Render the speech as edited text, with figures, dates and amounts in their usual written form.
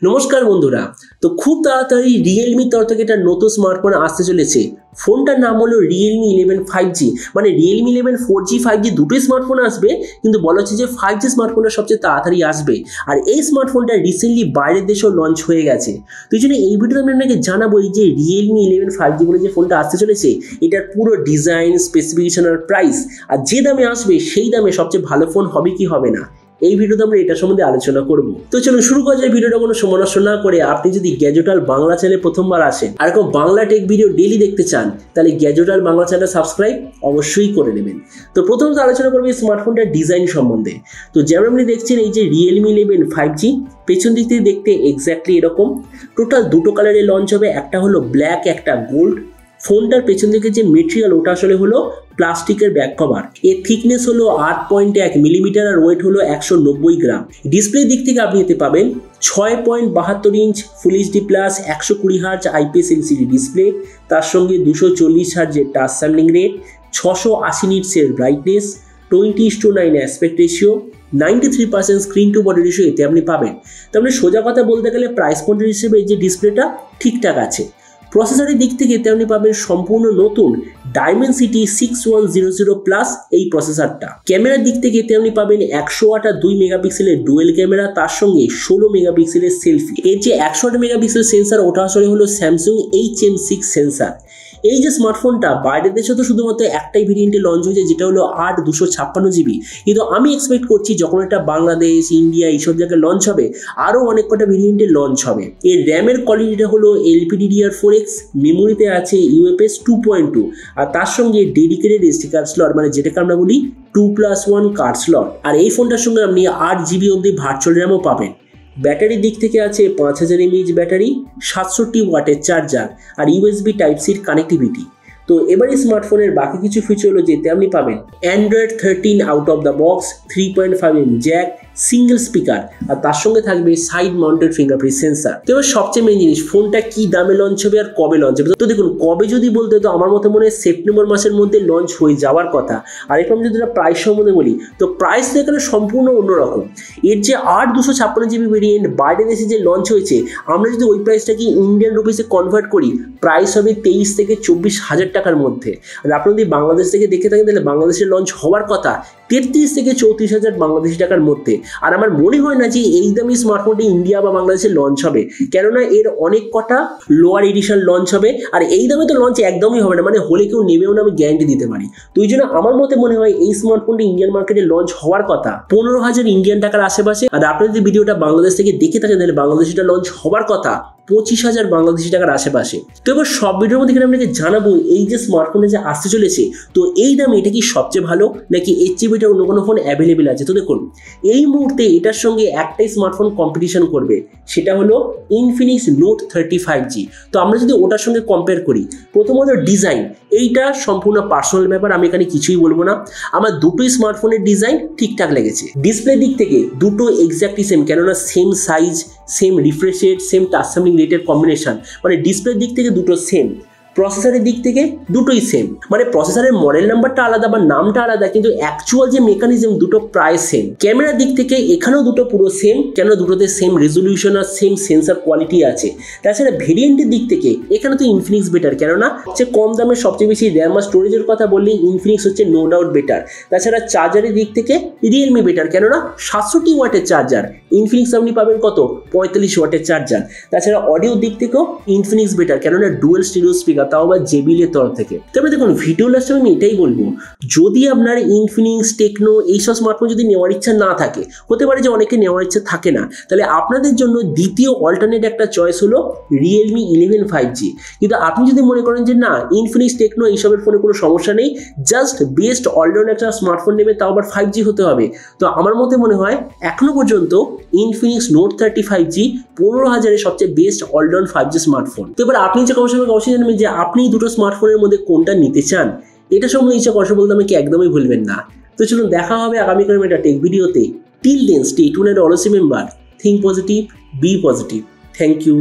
नमस्कार बंधुरा तो खूब ताड़ाताड़ी Realme तरफ থেকে একটা নতুন স্মার্টফোন আসতে চলেছে। ফোনটার নাম হলো Realme 11 5G মানে Realme 11 4G 5G দুটোই স্মার্টফোন আসবে কিন্তু বলা হচ্ছে যে 5G স্মার্টফোনটা সবচেয়ে তাড়াতাড়ি আসবে আর এই স্মার্টফোনটা রিসেন্টলি বাইরের দেশেও লঞ্চ হয়ে গেছে। তো এই জন্য এই ভিডিওতে আমি আপনাকে জানাবো এই যে Realme 11 5G বলে যে ফোনটা আসতে চলেছে এটার পুরো ডিজাইন স্পেসিফিকেশন আর প্রাইস আর যে দামে আসবে সেই দামে সবচেয়ে ভালো ফোন হবে কি হবে না এই ভিডিওতে আমরা এটা সম্বন্ধে আলোচনা করব। তো চলুন শুরু করা যায় ভিডিওটা কোনো সময় নষ্ট না করে। আপনি যদি গ্যাজেটাল বাংলা চ্যানেলে প্রথমবার আসেন আর এরকম বাংলা টেক ভিডিও ডেইলি দেখতে চান তাহলে গ্যাজেটাল বাংলা চ্যানেল সাবস্ক্রাইব অবশ্যই করে নেবেন। তো প্রথমত আলোচনা করব এই স্মার্টফোনটার ডিজাইন সম্বন্ধে। তো যেমন আপনি দেখছেন এই যে Realme 11 5G পেছন দিক থেকে দেখতে এক্স্যাক্টলি এরকম। টোটাল দুটো কালারে লঞ্চ হবে, একটা হলো ব্ল্যাক একটা গোল্ড। ফোনটার পেছন দিকে যে মেটেরিয়াল ওটা আসলে হলো প্লাস্টিকের ব্যাক কভার। এর থিকনেস হলো 8.1 মিলিমিটার আর ওয়েট হলো 190 গ্রাম। ডিসপ্লে দিক থেকে আপনি এতে পাবেন 6.72 inch full HD plus 120 hertz IPS LCD display, তার সঙ্গে 240 হার্জের টাচ স্যাম্পলিং রেট, 680 নিটসের brightness, 20:9 aspect ratio, 93% screen to body ratio এতে আপনি পাবেন। তো আপনি সোজা কথা বলতে গেলে প্রাইস পয়েন্ট হিসেবে এই যে ডিসপ্লেটা ঠিকঠাক আছে। প্রসেসরের দিক থেকে এতে আপনি পাবেন সম্পূর্ণ নতুন Dimensity 6100 প্লাস এই প্রসেসরটা। ক্যামেরার দিক থেকে এতে আপনি পাবেন 108 আর 2 মেগাপিক্সেলের ডুয়েল ক্যামেরা, তার সঙ্গে 16 মেগাপিক্সেলের সেলফি। এর যে 108 মেগাপিক্সেল সেন্সার ওটা আসলে হলো স্যামসাং HM6 সেন্সার। এই যে স্মার্টফোনটা বাইরের দেশে তো শুধুমাত্র একটাই ভেরিয়েন্টে লঞ্চ হয়েছে যেটা হলো 8/256 GB, কিন্তু আমি এক্সপেক্ট করছি যখন এটা বাংলাদেশ ইন্ডিয়া এইসব জায়গায় লঞ্চ হবে আরও অনেক কটা ভেরিয়েন্টে লঞ্চ হবে। এর র্যামের কোয়ালিটিটা হলো LPDDR4X, মেমোরিতে আছে UFS 2.2 আর তার সঙ্গে ডেডিকেটেড SD কার্ড স্লট মানে যেটাকে আমরা বলি 2+1 কার্ড স্লট। আর এই ফোনটার সঙ্গে আপনি 8GB অবধি ভার্চুয়াল র্যামও পাবেন। ব্যাটারির দিক থেকে আছে 5000 mAh ব্যাটারি, 67 ওয়াটের চার্জার আর USB Type-C কানেক্টিভিটি। তো এবার এই স্মার্টফোনের বাকি কিছু ফিচার হলো যেতে আপনি পাবেন Android 13 out of the box, 3.5mm jack, single speaker আর তার সঙ্গে থাকবে সাইড মাউন্টেড ফিঙ্গারপ্রিন্ট সেন্সার। তো এবার সবচেয়ে মেইন জিনিস ফোনটা কি দামে লঞ্চ হবে আর কবে লঞ্চ হবে। তো দেখুন কবে যদি বলতে তো আমার মতে মনে হয় সেপ্টেম্বর মাসের মধ্যে লঞ্চ হয়ে যাওয়ার কথা। আর এরকম যদি প্রাইস সম্বন্ধে বলি তো প্রাইস এখানে সম্পূর্ণ অন্যরকম। এর যে 8/256 GB ভেরিয়েন্ট বাইরে দেশে যে লঞ্চ হয়েছে আমরা যদি ওই প্রাইসটাকে ইন্ডিয়ান রুপিসে কনভার্ট করি প্রাইস হবে 23 থেকে 24 হাজার টাকার মধ্যে। আর আপনি যদি বাংলাদেশ থেকে দেখে থাকেন তাহলে বাংলাদেশে লঞ্চ হওয়ার কথা 33 থেকে 34 হাজার বাংলাদেশি টাকার মধ্যে। আর আমার মনে হয় না যে এই দামি স্মার্টফোনটি ইন্ডিয়া বা বাংলাদেশে লঞ্চ হবে, কেননা এর অনেক কটা লোয়ার এডিশন লঞ্চ হবে আর এই দামে তো লঞ্চ একদমই হবে না, মানে হলে কেউ নেবেও না আমি গ্যারান্টি দিতে পারি। তো এই জন্য আমার মতে মনে হয় এই স্মার্টফোনটি ইন্ডিয়ান মার্কেটে লঞ্চ হওয়ার কথা 15,000 ইন্ডিয়ান টাকার আশেপাশে। আর আপনি যদি ভিডিওটা বাংলাদেশ থেকে দেখে থাকেন তাহলে বাংলাদেশিটা লঞ্চ হওয়ার কথা 25,000 বাংলাদেশি টাকার আশেপাশে। তো এবার সব ভিডিওর মধ্যে আপনাকে জানাবো এই যে স্মার্টফোনে যে আসতে চলেছে তো এই দামে এটা কি সবচেয়ে ভালো নাকি এর চেয়ে বেটার অন্য কোনো ফোন অ্যাভেলেবেল আছে। তো দেখুন এই মুহূর্তে এটার সঙ্গে একটাই স্মার্টফোন কম্পিটিশন করবে, সেটা হলো Infinix Note 35G। তো আমরা যদি ওটার সঙ্গে কম্পেয়ার করি প্রথমত ডিজাইন এইটা সম্পূর্ণ পার্সোনাল ব্যাপার, আমি এখানে কিছুই বলবো না। আমার দুটোই স্মার্টফোনের ডিজাইন ঠিকঠাক লেগেছে। ডিসপ্লে দিক থেকে দুটো এক্স্যাক্টলি সেম, কেননা same size same refresh rate same touch sampling রেটের কম্বিনেশন, মানে ডিসপ্লের দিক থেকে দুটো সেম। প্রসেসরের দিক থেকে দুটোই সেম, মানে প্রসেসরের মডেল নাম্বারটা আলাদা বা নামটা আলাদা কিন্তু অ্যাকচুয়াল যে মেকানিজম দুটো প্রায় সেম। ক্যামেরার দিক থেকে এখানেও দুটো পুরো সেম, কেন দুটোতে সেম রেজলিউশন আর সেম সেন্সার কোয়ালিটি আছে। তাছাড়া ভেরিয়েন্টের দিক থেকে এখানে তো ইনফিনিক্স বেটার, কেননা হচ্ছে কম দামে সবচেয়ে বেশি র্যাম আর স্টোরেজের কথা বললেই ইনফিনিক্স হচ্ছে নো ডাউট বেটার। তাছাড়া চার্জারের দিক থেকে Realme বেটার, কেননা 67 ওয়াটের চার্জার, ইনফিনিক্স আপনি পাবেন কত 45 ওয়াটের চার্জার। তাছাড়া অডিওর দিক থেকেও ইনফিনিক্স বেটার, কেননা ডুয়েল স্টিরিও স্পিকার তাও আবার জেবিএল তরফ থেকে। তবে দেখুন ভিডিও লাস্টে আমি এটাই বলবো যদি আপনার ইনফিনিক্স টেকনো এইসব স্মার্টফোন যদি নেওয়ার ইচ্ছা না থাকে, হতে পারে যে অনেকে নেওয়ার ইচ্ছা থাকে না, তাহলে আপনাদের জন্য দ্বিতীয় অল্টারনেট একটা চয়েস হলো Realme 11 5G। কিন্তু আপনি যদি মনে করেন যে না ইনফিনিক্স টেকনো এইসবের ফোনে কোনো সমস্যা নেই, জাস্ট বেস্ট অলরাউন্ড একটা স্মার্টফোন নেবে তাও আবার 5G হতে হবে, তো আমার মতে মনে হয় এখনো পর্যন্ত Infinix Note 35G 15,000 সবচেয়ে বেস্ট অলরাউন্ড 5G স্মার্টফোন। তো এবার আপনি যে কমেন্ট করে অবশ্যই জানাবেন যে আপনি দুটো স্মার্টফোনের মধ্যে কোনটা নিতে চান। এটা সম্বন্ধে ইচ্ছা কথা বলতে আমাকে একদমই ভুলবেন না। তো চলুন দেখা হবে আগামীকাল একটা টেক ভিডিওতে। Till then stay tuned and always remember think positive, be positive. Thank you.